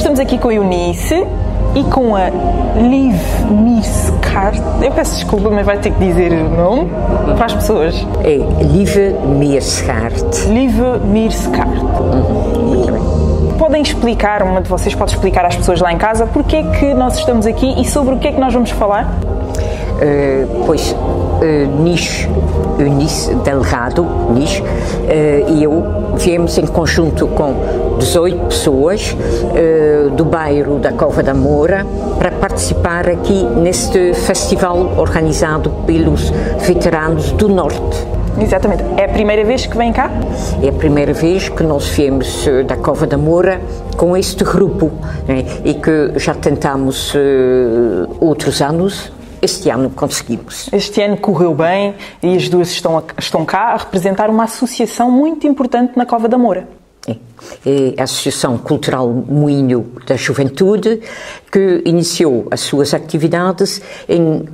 estamos aqui com a Eunice e com a Liv Meerschaert. Eu peço desculpa, mas vai ter que dizer o nome para as pessoas. É Liv Meerschaert. Liv Meerschaert. Muito bem. Podem explicar, uma de vocês pode explicar às pessoas lá em casa porque é que nós estamos aqui e sobre o que é que nós vamos falar? Eunice Delgado e eu viemos em conjunto com 18 pessoas do bairro da Cova da Moura para participar aqui neste festival organizado pelos veteranos do Norte. Exatamente. É a primeira vez que vem cá? É a primeira vez que nós viemos da Cova da Moura com este grupo, né? E que já tentamos outros anos. Este ano conseguimos. Este ano correu bem e as duas estão cá a representar uma associação muito importante na Cova da Moura. É a Associação Cultural Moinho da Juventude, que iniciou as suas atividades em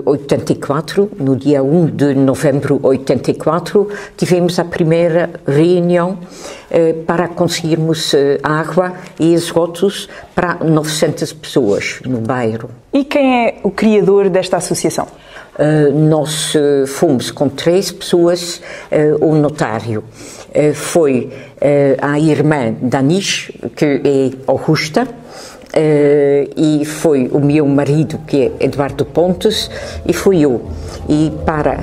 84, no dia 1 de novembro de 84, tivemos a primeira reunião para conseguirmos água e esgotos para 900 pessoas no bairro. E quem é o criador desta associação? Nós fomos com 3 pessoas, o notário foi a irmã da Nish, que é Augusta, e foi o meu marido, que é Eduardo Pontes, e fui eu. E para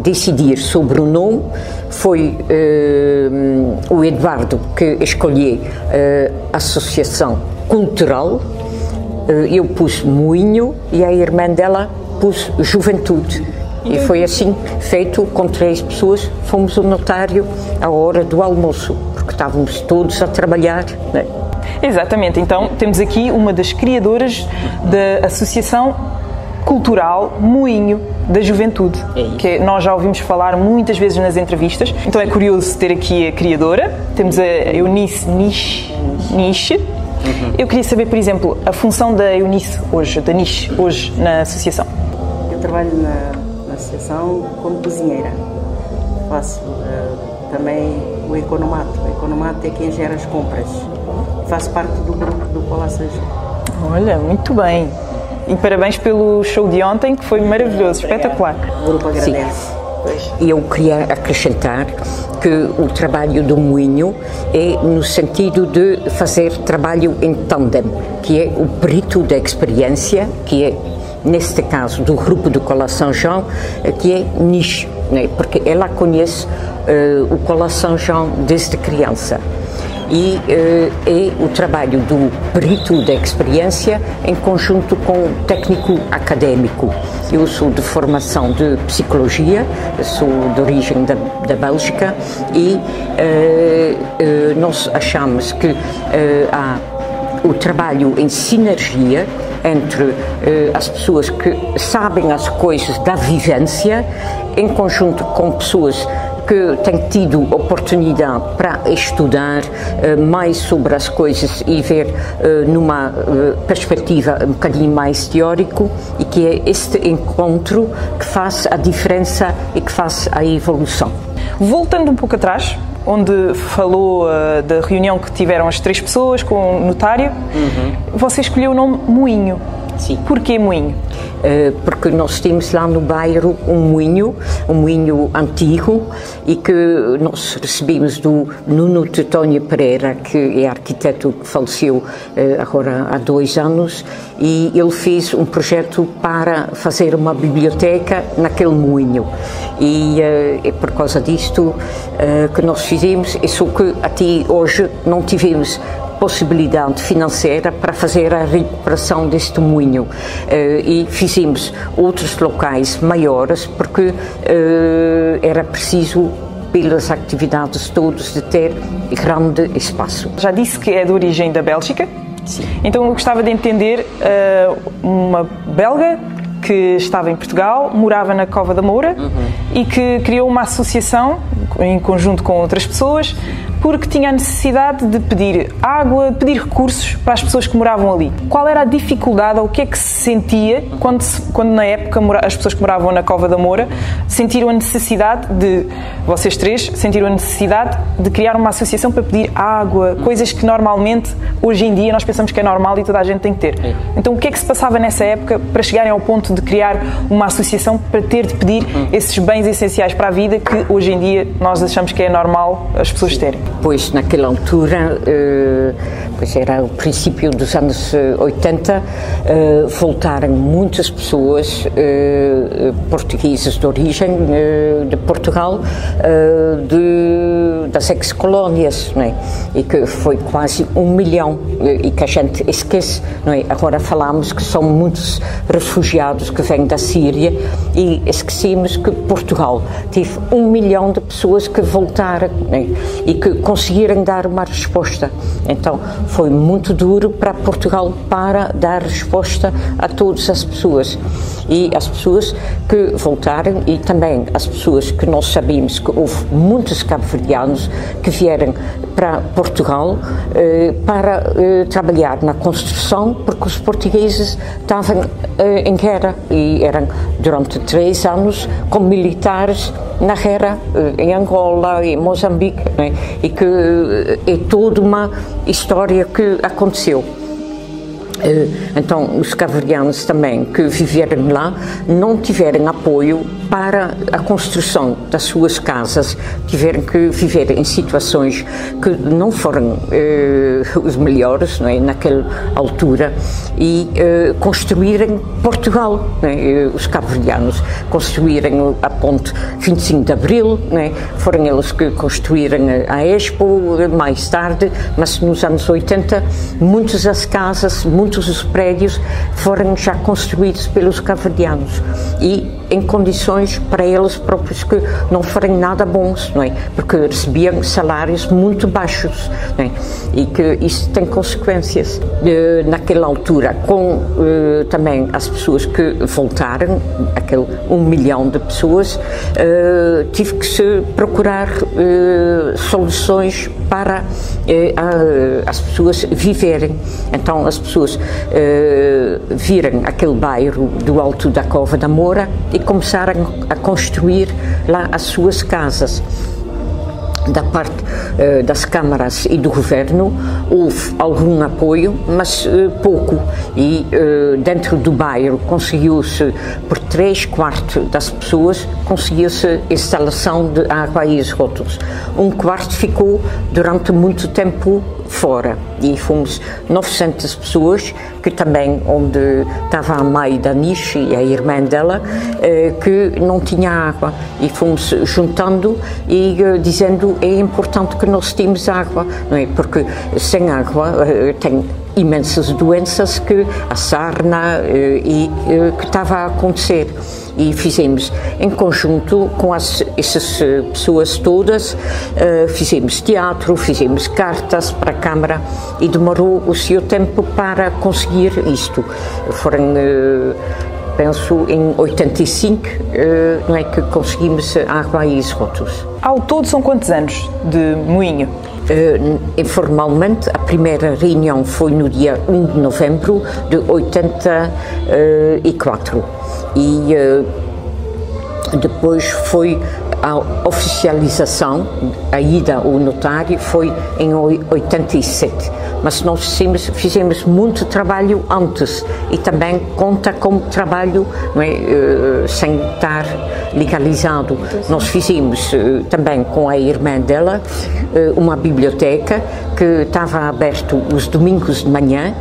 decidir sobre o nome, foi o Eduardo que escolheu a Associação Cultural. Eu pus Moinho e a irmã dela pus Juventude. E foi assim feito, com 3 pessoas, fomos ao notário à hora do almoço, porque estávamos todos a trabalhar, né? Exatamente, então temos aqui uma das criadoras da Associação Cultural Moinho da Juventude, que nós já ouvimos falar muitas vezes nas entrevistas, então é curioso ter aqui a criadora. Temos a Eunice Nish. Eu queria saber, por exemplo, a função da Eunice hoje, da Nish, hoje na associação. Eu trabalho na associação como cozinheira. Faço também o economato. O economato é quem gera as compras. Faço parte do grupo do Colação João. Olha, muito bem. E parabéns pelo show de ontem, que foi maravilhoso, espetacular. O grupo agradece. E eu queria acrescentar que o trabalho do Moinho é no sentido de fazer trabalho em tandem, que é o perito da experiência, que é, neste caso, do grupo do Colação João, que é Nish, né? Porque ela conhece o Colação João desde criança. E é o trabalho do perito da experiência em conjunto com o técnico académico. Eu sou de formação de psicologia, sou de origem da Bélgica e nós achamos que há o trabalho em sinergia entre as pessoas que sabem as coisas da vivência, em conjunto com pessoas que têm tido oportunidade para estudar mais sobre as coisas e ver numa perspectiva um bocadinho mais teórico, e que é este encontro que faz a diferença e que faz a evolução. Voltando um pouco atrás, onde falou da reunião que tiveram as 3 pessoas com o notário, você escolheu o nome Moinho. Sim. Porquê Moinho? Porque nós temos lá no bairro um moinho antigo, e que nós recebemos do Nuno Tetónio Pereira, que é arquiteto que faleceu agora há 2 anos, e ele fez um projeto para fazer uma biblioteca naquele moinho. E é por causa disto que nós fizemos, e só que até hoje não tivemos possibilidade financeira para fazer a recuperação deste moinho, e fizemos outros locais maiores porque era preciso, pelas atividades todas, de ter grande espaço. Já disse que é de origem da Bélgica? Sim. Então eu gostava de entender uma belga que estava em Portugal, morava na Cova da Moura e que criou uma associação em conjunto com outras pessoas porque tinha a necessidade de pedir água, pedir recursos para as pessoas que moravam ali. Qual era a dificuldade, ou o que é que se sentia quando na época as pessoas que moravam na Cova da Moura sentiram a necessidade de, vocês três, sentiram a necessidade de criar uma associação para pedir água, coisas que normalmente, hoje em dia, nós pensamos que é normal e toda a gente tem que ter. Então, o que é que se passava nessa época para chegarem ao ponto de criar uma associação para ter de pedir esses bens essenciais para a vida que, hoje em dia, nós achamos que é normal as pessoas terem? Pois, naquela altura, pois era o princípio dos anos 80, voltaram muitas pessoas portuguesas de origem de Portugal, das ex-colónias, não é? E que foi quase 1 milhão, e que a gente esquece, não é? Agora falamos que são muitos refugiados que vêm da Síria e esquecemos que Portugal teve 1 milhão de pessoas que voltaram, não é? E que conseguiram dar uma resposta. Então foi muito duro para Portugal para dar resposta a todas as pessoas. E as pessoas que voltaram, e também as pessoas que nós sabemos que houve muitos cabo-verdianos que vieram para Portugal para trabalhar na construção, porque os portugueses estavam em guerra e eram durante 3 anos como militares na guerra em Angola, em Moçambique, né? E que é toda uma história que aconteceu. Então, os cabo-verdianos também que viveram lá não tiveram apoio para a construção das suas casas, tiveram que viver em situações que não foram os melhores, não é, naquela altura, e construíram Portugal, não é? Os cabo-verdianos construíram a ponte 25 de Abril, não é? Foram eles que construíram a Expo mais tarde, mas nos anos 80 muitas das casas, muitos dos prédios foram já construídos pelos cabo-verdianos e em condições para eles próprios que não foram nada bons, não é? Porque recebiam salários muito baixos, não é? E que isso tem consequências. Naquela altura, com também as pessoas que voltaram, aquele 1 milhão de pessoas, tive que se procurar soluções para as pessoas viverem. Então as pessoas viram aquele bairro do Alto da Cova da Moura e começaram a construir lá as suas casas. Da parte das câmaras e do governo houve algum apoio, mas pouco, e dentro do bairro conseguiu-se, por 3/4 das pessoas, conseguiu-se instalação de água e esgotos. 1/4 ficou durante muito tempo fora, e fomos 900 pessoas, que também, onde estava a mãe da Niche e a irmã dela, que não tinha água, e fomos juntando e dizendo é importante que nós temos água, não é? Porque sem água tem imensas doenças, que a sarna que estava a acontecer. E fizemos em conjunto com essas pessoas todas, fizemos teatro, fizemos cartas para a Câmara, e demorou o seu tempo para conseguir isto. Foram, penso, em 85, não é, que conseguimos água e esgotos. Ao todo são quantos anos de moinho? Informalmente, a primeira reunião foi no dia 1 de novembro de 84 e depois foi a oficialização, a ida ao notário foi em 87, mas nós fizemos muito trabalho antes, e também conta como trabalho, não é, sem estar legalizado. Nós fizemos também com a irmã dela uma biblioteca que estava aberta os domingos de manhã,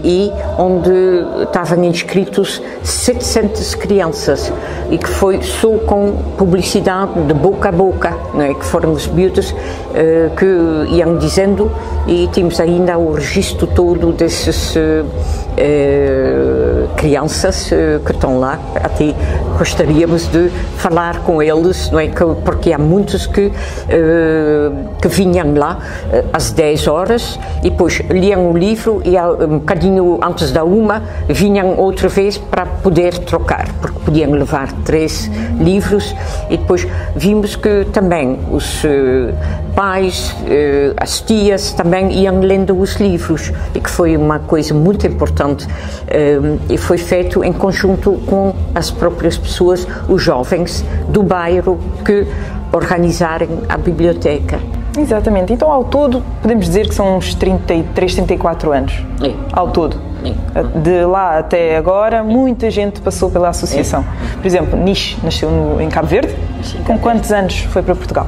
e onde estavam inscritos 700 crianças, e que foi só com publicidade de boca a boca, não é? Que foram os miúdos que iam dizendo, e temos ainda o registro todo desses crianças que estão lá. Até gostaríamos de falar com eles, não é? Porque há muitos que vinham lá às 10 horas e depois liam o livro e e um bocadinho antes da 1 vinham outra vez para poder trocar, porque podiam levar 3 livros, e depois vimos que também os pais, as tias também iam lendo os livros, e que foi uma coisa muito importante, e foi feito em conjunto com as próprias pessoas, os jovens do bairro, que organizarem a biblioteca. Exatamente. Então, ao todo, podemos dizer que são uns 33, 34 anos. É. Ao todo. É. De lá até agora, muita gente passou pela associação. É. Por exemplo, Nish nasceu em Cabo Verde. Sim, com quantos anos foi para Portugal?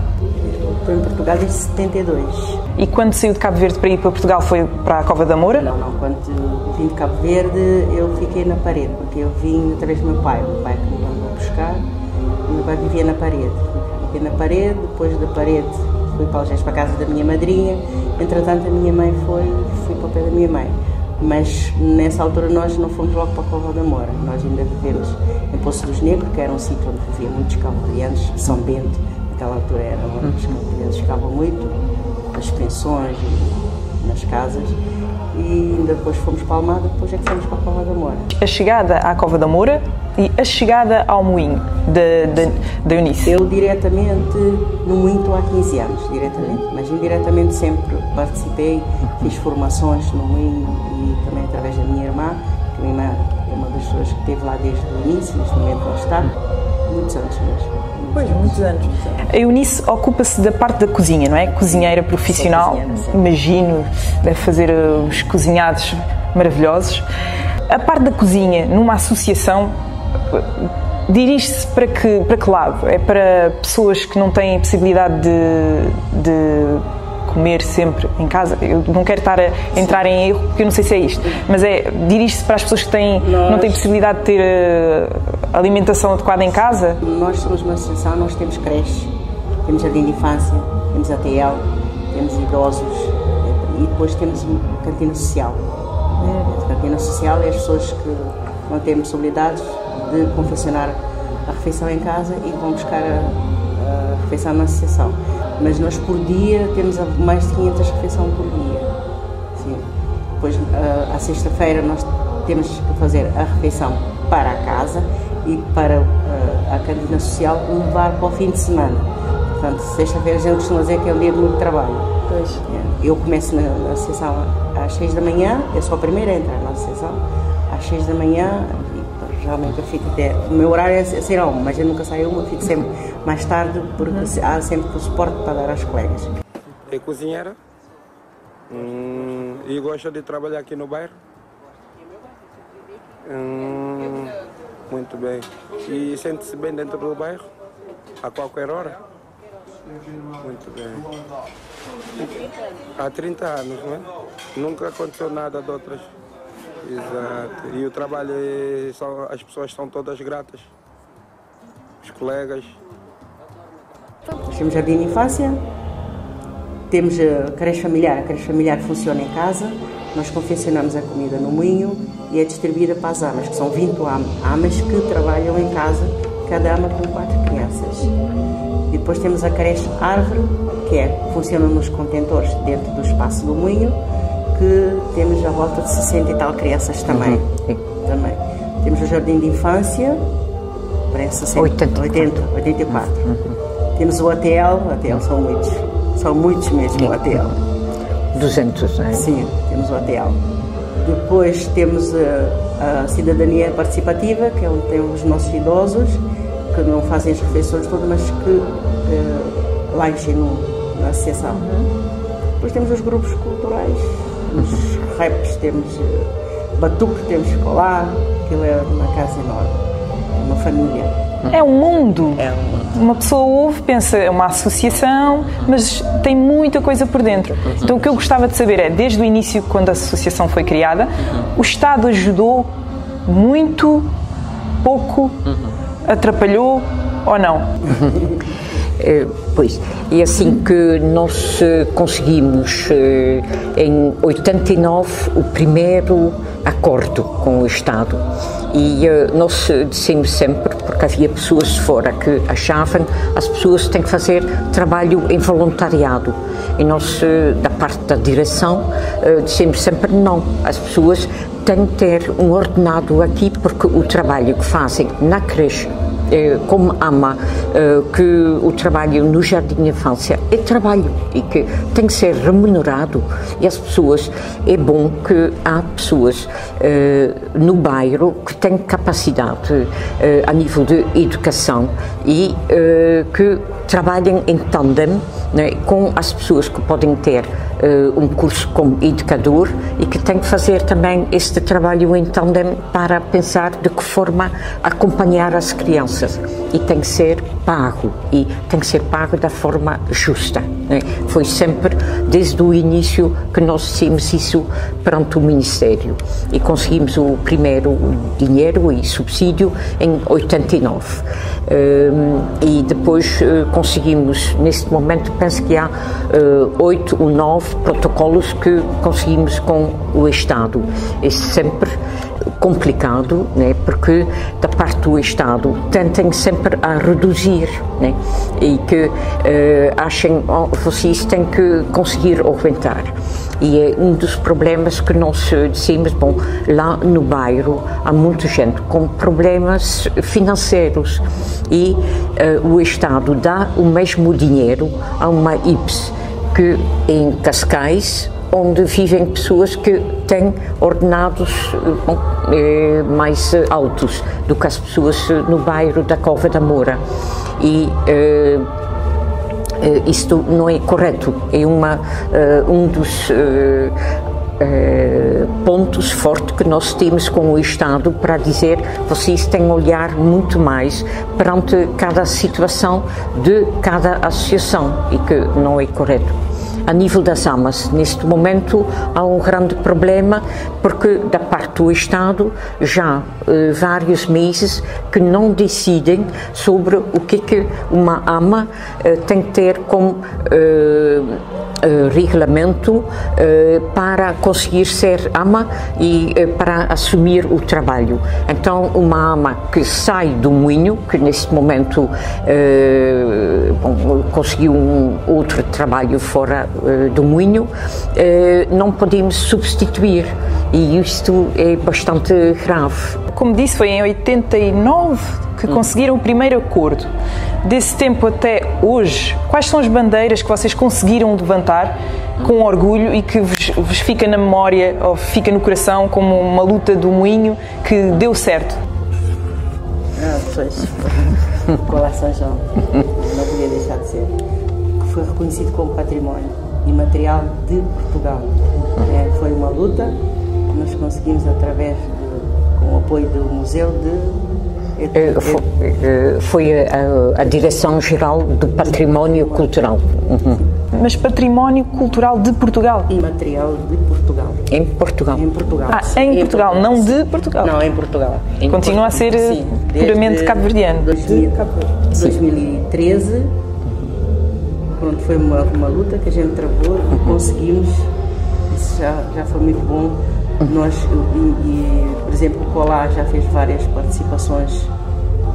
Estou em Portugal desde 72. E quando saiu de Cabo Verde para ir para Portugal, foi para a Cova da Moura? Não. Quando vim de Cabo Verde, eu fiquei na parede, porque eu vim através do meu pai. O meu pai que me mandou buscar, o meu pai vivia na parede. Fiquei na parede, depois da parede fui para Algés, para a casa da minha madrinha. Entretanto, a minha mãe fui para o pé da minha mãe. Mas nessa altura nós não fomos logo para a Cova da Moura. Nós ainda vivemos em Poço dos Negros, que era um sítio onde vivia muitos cabo-verdianos. São Bento, naquela altura era onde os cabo-verdianos ficavam muito, nas pensões, nas casas. E ainda depois fomos para Almada, depois é que fomos para a Cova da Moura. A chegada à Cova da Moura e a chegada ao Moinho da Eunice? Eu diretamente no Moinho estou há 15 anos, diretamente, mas indiretamente sempre participei, fiz formações no Moinho e também através da minha irmã, que a minha irmã é uma das pessoas que esteve lá desde o início, neste momento não está, muitos anos mesmo. Pois, muitos anos. A Eunice ocupa-se da parte da cozinha, não é? Cozinheira profissional, imagino, deve fazer os cozinhados maravilhosos. A parte da cozinha, numa associação, dirige-se para que lado? É para pessoas que não têm possibilidade de comer sempre em casa? Eu não quero estar a entrar em erro, porque eu não sei se é isto, mas dirige-se para as pessoas que não têm possibilidade de ter alimentação adequada em casa? Nós somos uma associação, nós temos creche, temos jardim de infância, temos ATL, temos idosos e depois temos cantina social. A cantina social é as pessoas que não têm possibilidades de confeccionar a refeição em casa e vão buscar a refeição na associação. Mas nós por dia temos mais de 500 refeições por dia. Sim. Depois, à sexta-feira, nós temos que fazer a refeição para a casa e para a cantina social levar para o fim de semana. Portanto, sexta-feira eu costumo dizer que é um dia de muito trabalho. Pois. Eu começo na associação às 6 da manhã, eu sou a primeira a entrar na associação, às 6 da manhã, e realmente eu fico até... O meu horário é sair a 1, mas eu nunca saio a 1, eu fico sempre mais tarde, porque há sempre o suporte para dar às colegas. É cozinheira e gosta de trabalhar aqui no bairro. Muito bem. E sente-se bem dentro do bairro? A qualquer hora? Muito bem. Há 30 anos, não é? Nunca aconteceu nada de outras. Exato. E o trabalho, as pessoas são todas gratas. Os colegas. Nós temos jardim de infância, temos a creche familiar funciona em casa, nós confeccionamos a comida no moinho e é distribuída para as amas, que são 20 amas que trabalham em casa, cada ama com 4 crianças. E depois temos a creche Árvore, que funciona nos contentores dentro do espaço do moinho, que temos à volta de 60 e tal crianças também. Também. Temos o jardim de infância, parece 84. Temos o ATL são muitos mesmo o ATL. 200, não é? Sim, temos o ATL. Depois temos a cidadania participativa, que é onde tem os nossos idosos, que não fazem as refeições todas, mas que lanchem na associação. Depois temos os grupos culturais, os raps, temos batuque, temos colar, aquilo é uma casa enorme, é uma família. É um mundo. É um mundo. Uma pessoa ouve, pensa, é uma associação, mas tem muita coisa por dentro. Então o que eu gostava de saber é, desde o início, quando a associação foi criada, o Estado ajudou muito, pouco, atrapalhou ou não? Pois, é assim que nós conseguimos, em 89, o primeiro acordo com o Estado. E nós dissemos sempre, porque havia pessoas de fora que achavam que as pessoas têm que fazer trabalho em voluntariado. E nós, da parte da direção, dissemos sempre não, as pessoas têm que ter um ordenado aqui, porque o trabalho que fazem na creche, como ama, que o trabalho no jardim de infância é trabalho e que tem que ser remunerado, e as pessoas, é bom que há pessoas no bairro que têm capacidade a nível de educação e que trabalhem em tandem, né, com as pessoas que podem ter um curso como educador e que têm que fazer também este trabalho em tandem para pensar de que forma acompanhar as crianças, e tem que ser pago, e tem que ser pago da forma justa, né? Foi sempre desde o início que nós dissemos isso perante o Ministério, e conseguimos o primeiro dinheiro e subsídio em 89, e depois conseguimos, neste momento penso que há 8 ou 9 protocolos que conseguimos com o Estado. É sempre complicado, né, porque da parte do Estado tentem sempre a reduzir, né, e que achem vocês têm que conseguir aumentar. E é um dos problemas que nós dissemos, bom, lá no bairro há muita gente com problemas financeiros e o Estado dá o mesmo dinheiro a uma IPS que em Cascais, onde vivem pessoas que têm ordenados mais altos do que as pessoas no bairro da Cova da Moura. E isto não é correto, é um dos pontos fortes que nós temos com o Estado para dizer vocês têm que olhar muito mais perante cada situação de cada associação, e que não é correto. A nível das AMAs, neste momento há um grande problema, porque da parte do Estado já vários meses que não decidem sobre o que uma AMA tem que ter como regulamento para conseguir ser AMA e para assumir o trabalho. Então, uma AMA que sai do moinho, que neste momento conseguiu um outro trabalho fora do moinho, não podemos substituir, e isto é bastante grave. Como disse, foi em 89 que conseguiram o primeiro acordo. Desse tempo até hoje, quais são as bandeiras que vocês conseguiram levantar com orgulho e que vos fica na memória ou fica no coração como uma luta do moinho que deu certo? Pois, o Colar São João, não podia deixar de ser, que foi reconhecido como património imaterial de Portugal. Foi uma luta que nós conseguimos com o apoio do Museu de... Foi a Direção-Geral do Património Cultural. Mas Património Cultural de Portugal? Imaterial de Portugal. Em Portugal. Em Portugal. Em Portugal, não de Portugal? Não, em Portugal. Continua a ser puramente cabo-verdiano. 2013, pronto, foi uma luta que a gente travou e conseguimos. Isso já foi muito bom. Nós, por exemplo, o Colar já fez várias participações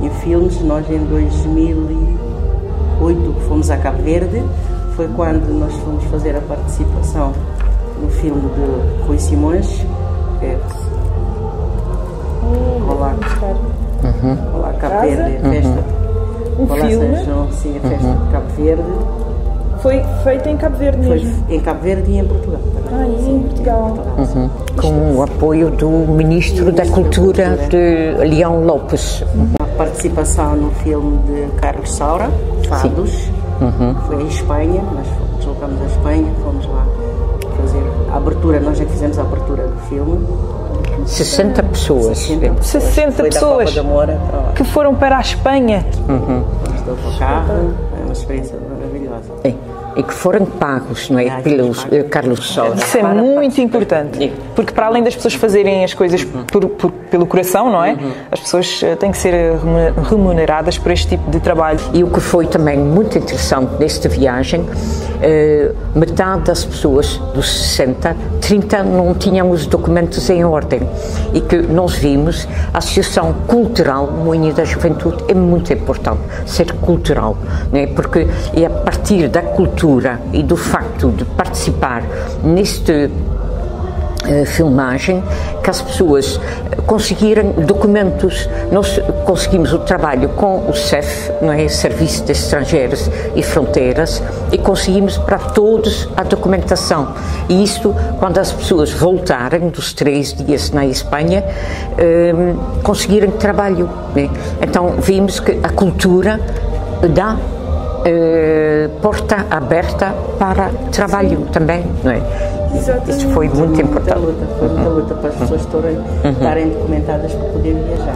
em filmes. Nós, em 2008, fomos a Cabo Verde. Foi quando nós fomos fazer a participação no filme de Rui Simões, que é Colar Cabo Verde, a festa. Colar São João, sim, a festa de Cabo Verde. Foi feito em Cabo Verde mesmo? Foi em Cabo Verde e em Portugal também. E em Portugal. Com o apoio do Ministro da Cultura de Leão Lopes. A participação no filme de Carlos Saura, Fados, foi em Espanha. Nós deslocamos a Espanha, fomos lá fazer a abertura, nós é que fizemos a abertura do filme. 60 pessoas. 60 pessoas que foram para a Espanha. Fomos de autocarro, é uma experiência maravilhosa. e que foram pagos, não é, pelos Carlos Soura. Isso é muito importante, porque para além das pessoas fazerem as coisas pelo coração, não é? As pessoas têm que ser remuneradas por este tipo de trabalho. E o que foi também muito interessante nesta viagem, metade das pessoas dos 60, 30 não tinham os documentos em ordem, e que nós vimos a Associação Cultural Moinho da Juventude é muito importante, ser cultural, não é? Porque é a partir da cultura e do facto de participar neste filmagem que as pessoas conseguiram documentos. Nós conseguimos o trabalho com o SEF, não é? Serviço de Estrangeiros e Fronteiras, e conseguimos para todos a documentação. E isto, quando as pessoas voltarem dos 3 dias na Espanha, conseguiram trabalho, né? Então vimos que a cultura dá porta aberta para trabalho também, não é? Exatamente. Isso foi muito importante. Foi muita luta para as pessoas estarem documentadas para poder viajar.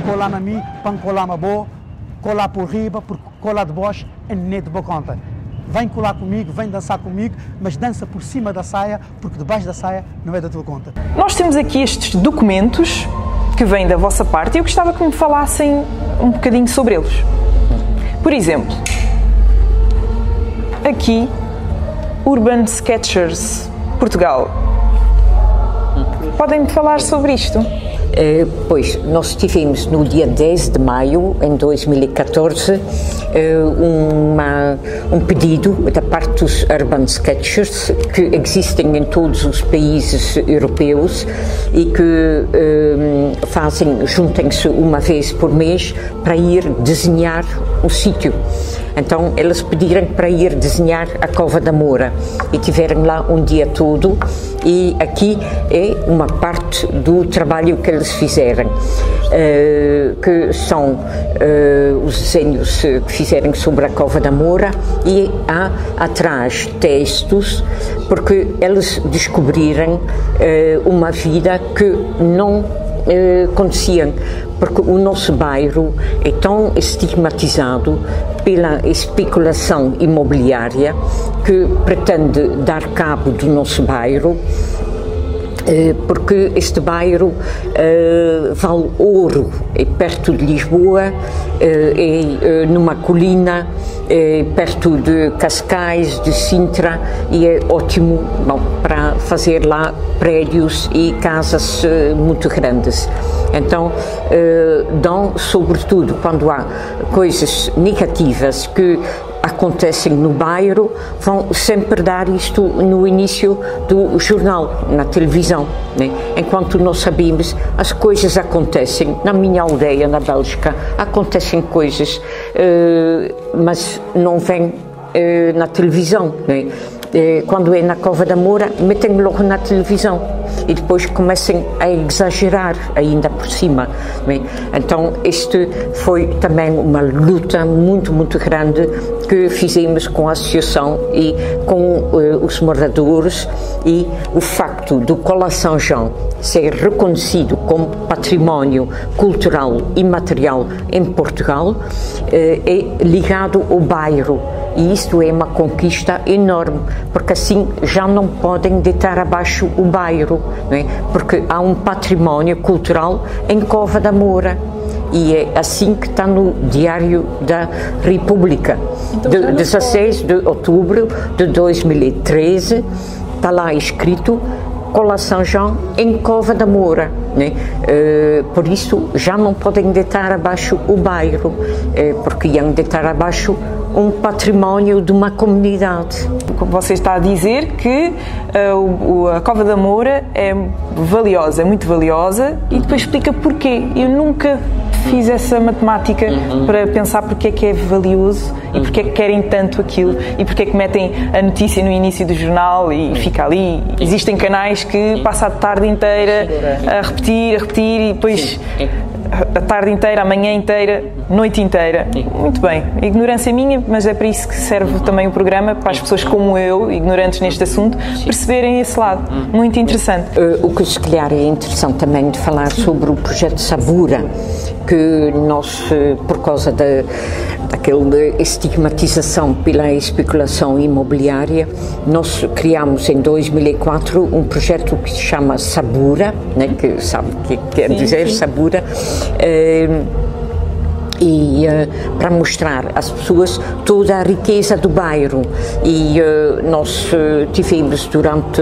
Colar na mim, para colar na boa, colar por riba, porque colar de baixo é nem de boa conta. Vem colar comigo, vem dançar comigo, mas dança por cima da saia, porque debaixo da saia não é da tua conta. Nós temos aqui estes documentos que vêm da vossa parte e eu gostava que me falassem um bocadinho sobre eles. Por exemplo, aqui, Urban Sketchers, Portugal. Podem-me falar sobre isto? Pois, nós tivemos no dia 10 de maio, em 2014, um pedido da parte dos Urban Sketchers, que existem em todos os países europeus e que juntem-se uma vez por mês para ir desenhar um sítio. Então, eles pediram para ir desenhar a Cova da Moura e tiveram lá um dia todo, e aqui é uma parte do trabalho que eles fizeram, que são os desenhos que fizeram sobre a Cova da Moura, e há atrás textos, porque eles descobriram uma vida que não conheciam, porque o nosso bairro é tão estigmatizado pela especulação imobiliária que pretende dar cabo do nosso bairro, porque este bairro vale ouro, é perto de Lisboa, é numa colina, é perto de Cascais, de Sintra, e é ótimo, bom, para fazer lá prédios e casas muito grandes. Então, dão, sobretudo quando há coisas negativas que acontecem no bairro, vão sempre dar isto no início do jornal, na televisão, né? Enquanto nós sabemos, as coisas acontecem. Na minha aldeia, na Bélgica, acontecem coisas, mas não vêm na televisão, né? Quando é na Cova da Moura, metem logo na televisão e depois começam a exagerar ainda por cima, né? Então este foi também uma luta muito, muito grande que fizemos com a associação e com os moradores, e o facto do Cola São João ser reconhecido como património cultural e material em Portugal é ligado ao bairro. E isto é uma conquista enorme, porque assim já não podem deitar abaixo o bairro, não é? Porque há um património cultural em Cova da Moura. E é assim que está no Diário da República, então, de 16 de outubro de 2013, está lá escrito Cola São João em Cova da Moura. né? Por isso já não podem deitar abaixo o bairro, porque iam deitar abaixo um património de uma comunidade. Como você está a dizer que a Cova da Moura é valiosa, é muito valiosa, e depois explica porquê. Eu nunca fiz essa matemática para pensar porque é que é valioso e porque é que querem tanto aquilo e porque é que metem a notícia no início do jornal e fica ali. Existem canais que passam a tarde inteira a repetir e depois a tarde inteira, a manhã inteira, noite inteira. Muito bem, ignorância minha, mas é para isso que serve também o programa, para as pessoas como eu, ignorantes neste assunto, perceberem esse lado. Muito interessante. O que se calhar é interessante também de falar sobre o projeto Sabura, que nós, por causa daquela estigmatização pela especulação imobiliária, nós criamos em 2004 um projeto que se chama Sabura, né, que sabe o que quer dizer Sabura, para mostrar às pessoas toda a riqueza do bairro. E nós tivemos durante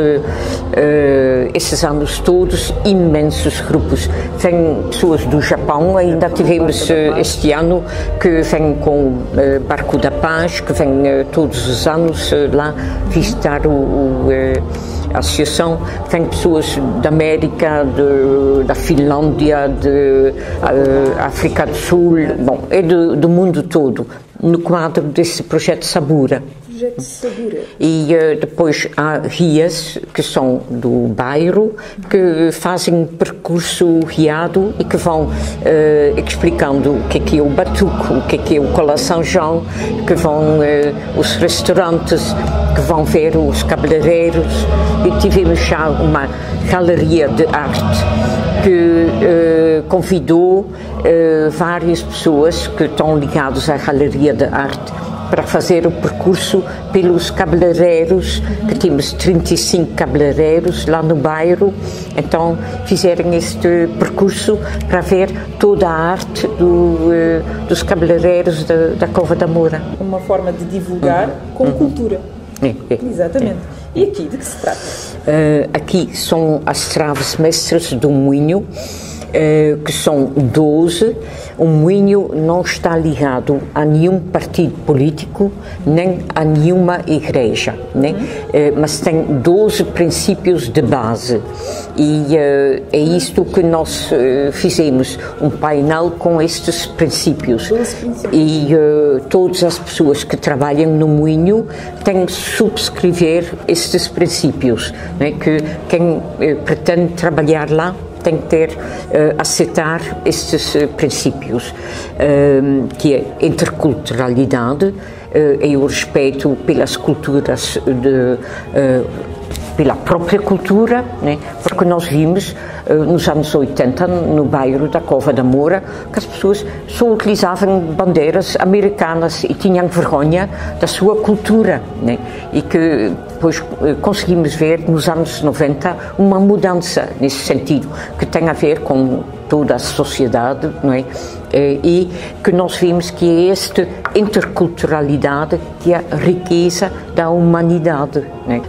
esses anos todos imensos grupos. Vêm pessoas do Japão, ainda tivemos este ano que vêm com o Barco da Paz, que vêm todos os anos lá visitar a associação. Tem pessoas da América, da Finlândia, da África do Sul, bom, é do mundo todo, no quadro desse projeto Sabura. E depois há guias que são do bairro, que fazem um percurso guiado e que vão explicando o que é o batuque, o que é o Cola São João, que vão os restaurantes, que vão ver os cabeleireiros. E tivemos já uma galeria de arte que convidou várias pessoas que estão ligadas à galeria de arte para fazer o percurso pelos cabeleireiros, que temos 35 cabeleireiros lá no bairro. Então fizeram este percurso para ver toda a arte dos cabeleireiros da Cova da Moura. Uma forma de divulgar com cultura. Exatamente. E aqui, de que se trata? Aqui são as traves mestras do moinho, que são 12. O moinho não está ligado a nenhum partido político, nem a nenhuma igreja, né? Mas tem 12 princípios de base. E é isto que nós fizemos, um painel com estes princípios. E todas as pessoas que trabalham no moinho têm que subscrever estes princípios, né? Que quem pretende trabalhar lá tem que aceitar estes princípios, que é interculturalidade, e o respeito pelas culturas, pela própria cultura, né? Porque nós vimos nos anos 80, no bairro da Cova da Moura, que as pessoas só utilizavam bandeiras americanas e tinham vergonha da sua cultura, né? E que depois conseguimos ver nos anos 90 uma mudança nesse sentido, que tem a ver com toda a sociedade, não é? E que nós vimos que é esta interculturalidade que é a riqueza da humanidade, não é?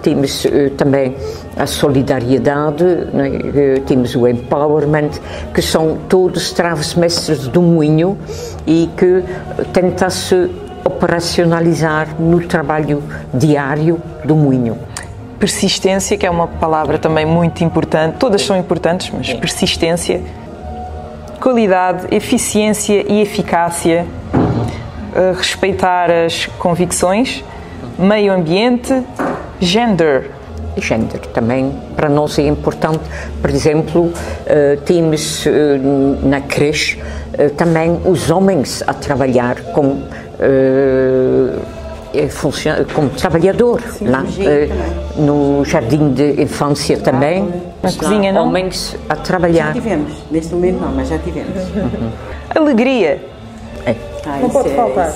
Temos também a solidariedade, não é? Temos o empowerment, que são todos traves mestras do moinho e que tenta-se operacionalizar no trabalho diário do moinho. Persistência, que é uma palavra também muito importante, todas são importantes, mas persistência, qualidade, eficiência e eficácia, respeitar as convicções, meio ambiente, gender. Gender também para nós é importante. Por exemplo, temos na creche também os homens a trabalhar como trabalhador. Sim, lá, no jardim de infância também, na cozinha, não? Homens a trabalhar. Já tivemos, neste momento não, mas já tivemos. Alegria. Não pode faltar.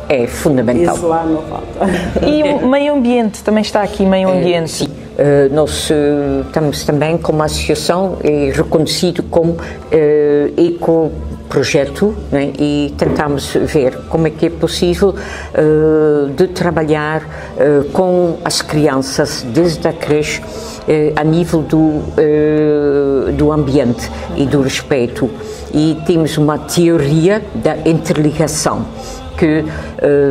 É fundamental. Isso lá não falta. E o meio ambiente, também está aqui, meio ambiente. Sim. Nós estamos também como associação reconhecido como projeto, né, e tentamos ver como é que é possível de trabalhar com as crianças desde a creche a nível do ambiente e do respeito. E temos uma teoria da interligação que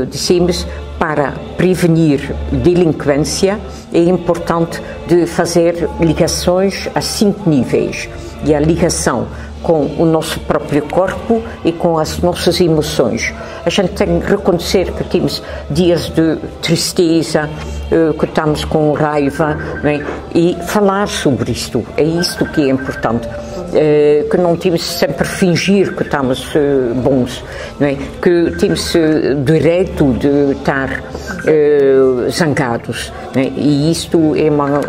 dissemos para prevenir delinquência é importante de fazer ligações a 5 níveis. E a ligação com o nosso próprio corpo e com as nossas emoções. A gente tem que reconhecer que temos dias de tristeza, que estamos com raiva, né? E falar sobre isto. É isto que é importante. Que não temos sempre fingir que estamos bons, não é? Que temos direito de estar zangados, não é? E isto é uma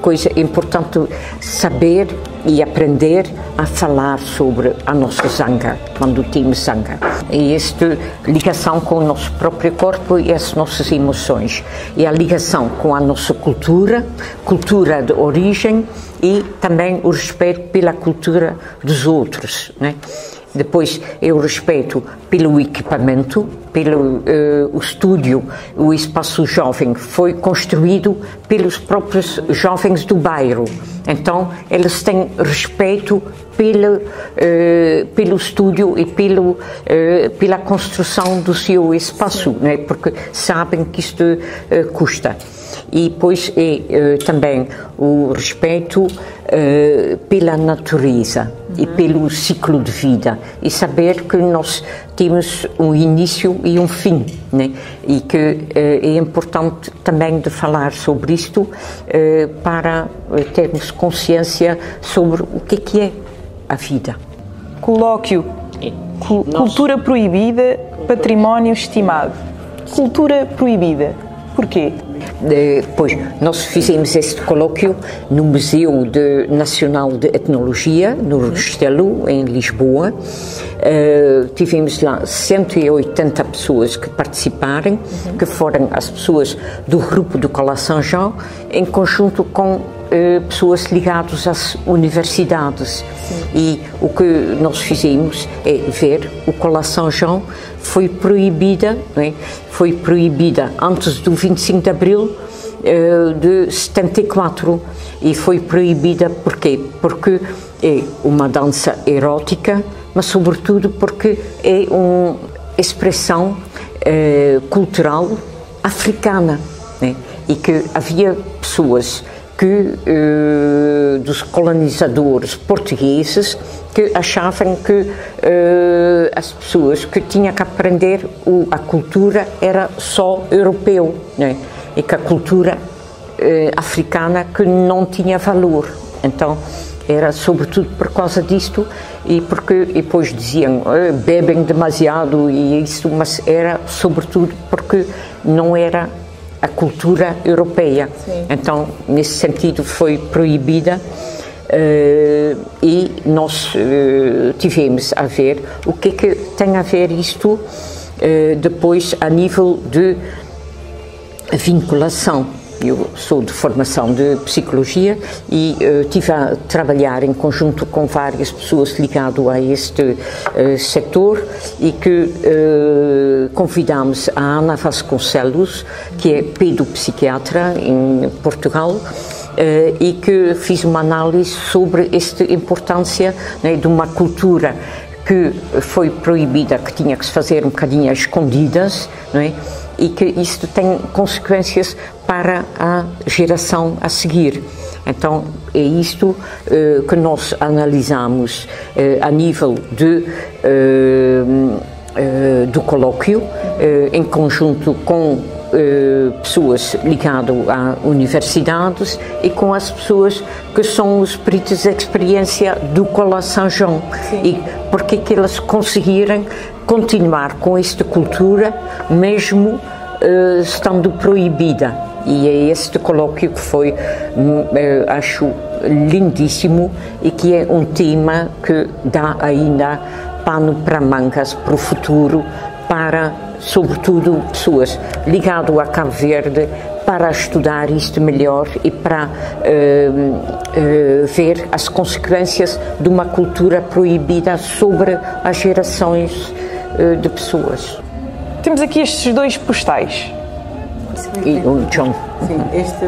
coisa importante saber e aprender a falar sobre a nossa zanga, quando temos zanga. E esta ligação com o nosso próprio corpo e as nossas emoções. E a ligação com a nossa cultura de origem e também o respeito pela cultura dos outros, né? Depois é o respeito pelo equipamento, pelo o estúdio, o espaço jovem foi construído pelos próprios jovens do bairro. Então eles têm respeito pelo estúdio e pela construção do seu espaço, né? Porque sabem que isto custa. E depois é também o respeito pela natureza e pelo ciclo de vida e saber que nós temos um início e um fim, né? E que é importante também de falar sobre isto para termos consciência sobre o que é a vida. Colóquio. Cultura proibida, património estimado. Cultura proibida. Porquê? Pois, nós fizemos este colóquio no Museu Nacional de Etnologia, no Restelo, em Lisboa. Tivemos lá 180 pessoas que participaram, que foram as pessoas do grupo do Colégio Saint-Jean, em conjunto com pessoas ligadas às universidades. Sim. E o que nós fizemos é ver o Colégio Saint-Jean foi proibida, não é? Foi proibida antes do 25 de Abril de 74 e foi proibida porquê? Porque é uma dança erótica, mas sobretudo porque é uma expressão cultural africana, né? E que havia pessoas dos colonizadores portugueses que achavam que as pessoas que tinham que aprender a cultura era só europeu, né? E que a cultura africana que não tinha valor. Então era sobretudo por causa disto e depois diziam bebem demasiado e isso, mas era sobretudo porque não era a cultura europeia. Sim. Então, nesse sentido, foi proibida e nós tivemos a ver o que tem a ver isto depois a nível de vinculação. Eu sou de formação de psicologia e estive a trabalhar em conjunto com várias pessoas ligadas a este setor e que convidamos a Ana Vasconcelos, que é pedopsiquiatra em Portugal, e que fiz uma análise sobre esta importância, né, de uma cultura que foi proibida, que tinha que se fazer um bocadinho às escondidas, não é? E que isto tem consequências para a geração a seguir. Então, é isto que nós analisamos a nível do colóquio, em conjunto com pessoas ligadas a universidades e com as pessoas que são os peritos de experiência do Colégio Saint-Jean. E porque que elas conseguiram continuar com esta cultura mesmo estando proibida. E é este colóquio que foi, acho, lindíssimo e que é um tema que dá ainda pano para mangas para o futuro, para, sobretudo, pessoas ligadas a Cabo Verde, para estudar isto melhor e para ver as consequências de uma cultura proibida sobre as gerações de pessoas. Temos aqui estes dois postais. E o John. Sim, este...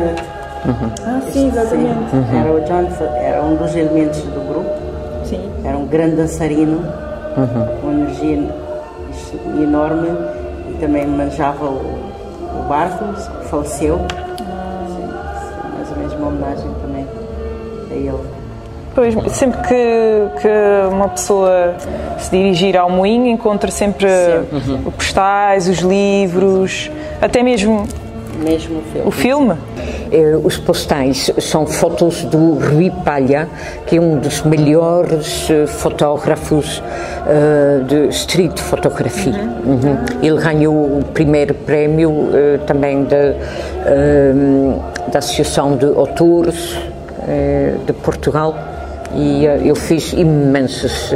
sim, exatamente. Sim, era o John, era um dos elementos do grupo. Sim. Era um grande dançarino, com uma energia enorme, e também manejava o barco, faleceu. Sim, mais ou menos uma homenagem também a ele. Pois, sempre que uma pessoa se dirigir ao moinho, encontra sempre os postais, os livros, até mesmo o filme. Os postais são fotos do Rui Palha, que é um dos melhores fotógrafos de street fotografia. Ele ganhou o primeiro prémio também da Associação de Autores de Portugal, e eu fiz imensas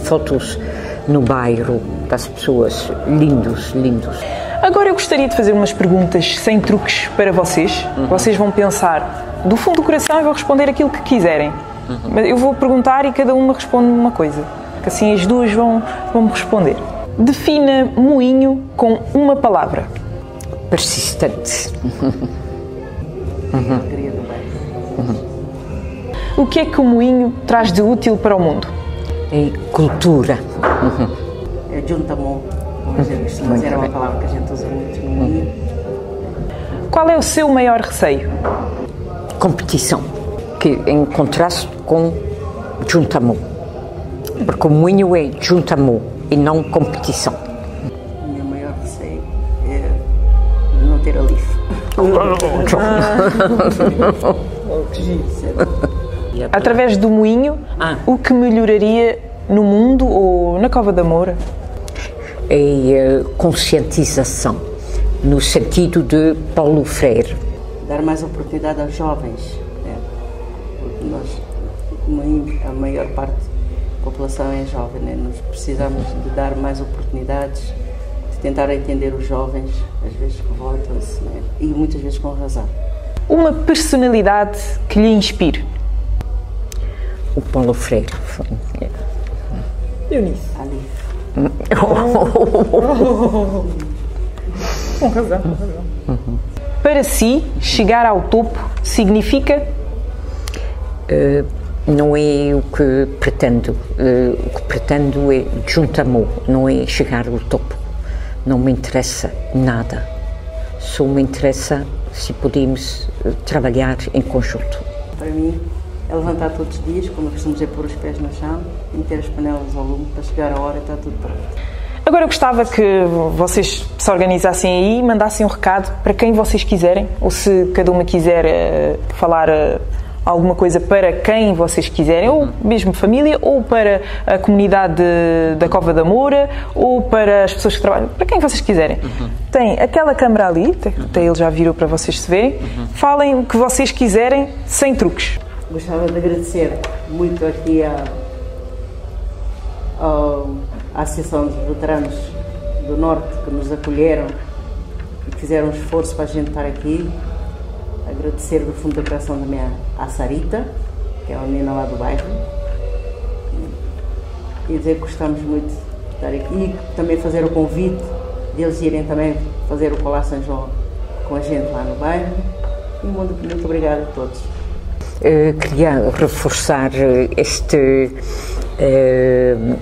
fotos no bairro das pessoas, lindos. Agora eu gostaria de fazer umas perguntas sem truques para vocês. Vocês vão pensar do fundo do coração e vão responder aquilo que quiserem. Mas eu vou perguntar e cada uma responde uma coisa, que assim as duas vão me responder. Defina moinho com uma palavra. Persistente. O que é que o moinho traz de útil para o mundo? É cultura. É juntamon, como a gente costuma dizer, é uma palavra que a gente usa muito no moinho. Qual é o seu maior receio? Competição, que em contraste com juntamon. Porque o moinho é juntamon e não competição. O meu maior receio é não ter alívio. Através do moinho, o que melhoraria no mundo ou na Cova da Moura? É conscientização, no sentido de Paulo Freire. Dar mais oportunidade aos jovens, né? Porque nós, a maior parte da população é jovem, né? Nós precisamos de dar mais oportunidades, de tentar entender os jovens, às vezes revoltam-se, né? E muitas vezes com razão. Uma personalidade que lhe inspire? O Paulo Freire. Eunice. Ali. Com razão. Para si, chegar ao topo significa? Não é o que pretendo. O que pretendo é juntar-me, não é chegar ao topo. Não me interessa nada. Só me interessa se podemos trabalhar em conjunto. Para mim, é levantar todos os dias, como eu costumo dizer, pôr os pés no chão, meter as panelas ao lume para chegar a hora e está tudo pronto. Agora eu gostava que vocês se organizassem aí e mandassem um recado para quem vocês quiserem, ou se cada uma quiser falar alguma coisa para quem vocês quiserem, ou mesmo família, ou para a comunidade da Cova da Moura, ou para as pessoas que trabalham, para quem vocês quiserem. Tem aquela câmara ali, até ele já virou para vocês se verem, falem o que vocês quiserem, sem truques. Gostava de agradecer muito aqui à Associação dos Veteranos do Norte, que nos acolheram e fizeram um esforço para a gente estar aqui. Agradecer do fundo do coração também à Sarita, que é a menina lá do bairro, e dizer que gostamos muito de estar aqui, e também fazer o convite deles irem também fazer o Colar São João com a gente lá no bairro. E muito obrigada a todos. Queria reforçar este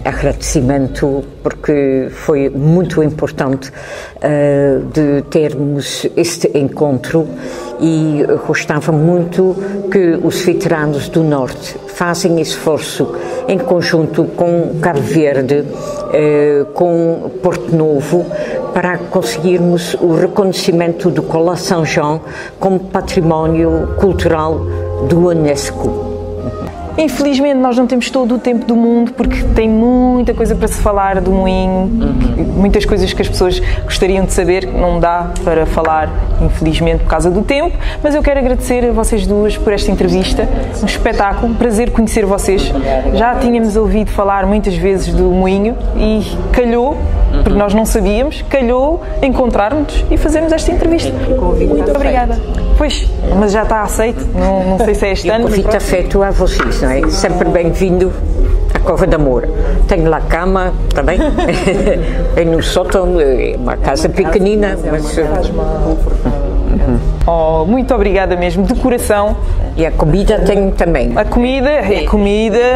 agradecimento, porque foi muito importante de termos este encontro, e gostava muito que os veteranos do Norte fazem esforço em conjunto com Cabo Verde, com Porto Novo, para conseguirmos o reconhecimento do Colar São João como património cultural do Unesco. Infelizmente nós não temos todo o tempo do mundo, porque tem muita coisa para se falar do moinho, muitas coisas que as pessoas gostariam de saber, que não dá para falar, infelizmente, por causa do tempo, mas eu quero agradecer a vocês duas por esta entrevista, um espetáculo, um prazer conhecer vocês. Já tínhamos ouvido falar muitas vezes do moinho e calhou porque nós não sabíamos, calhou encontrarmos e fazermos esta entrevista. Muito obrigada. Pois, mas já está aceito, não sei se é este ano. Convite afeto a vocês, não é? Sempre bem-vindo à Cova da Moura. Tenho lá cama, está bem? É no sótão, é uma casa pequenina, mas... Oh, muito obrigada mesmo, de coração. E a comida tem também. A comida,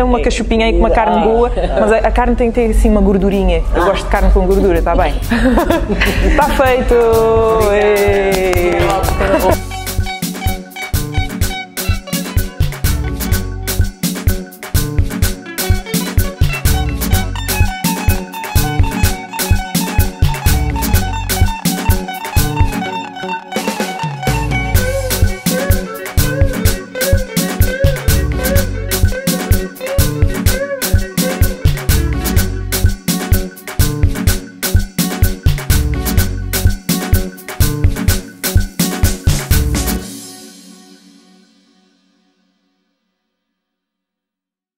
uma cachupinha aí com uma carne boa, mas a carne tem que ter assim uma gordurinha. Eu gosto de carne com gordura, está bem? Está feito!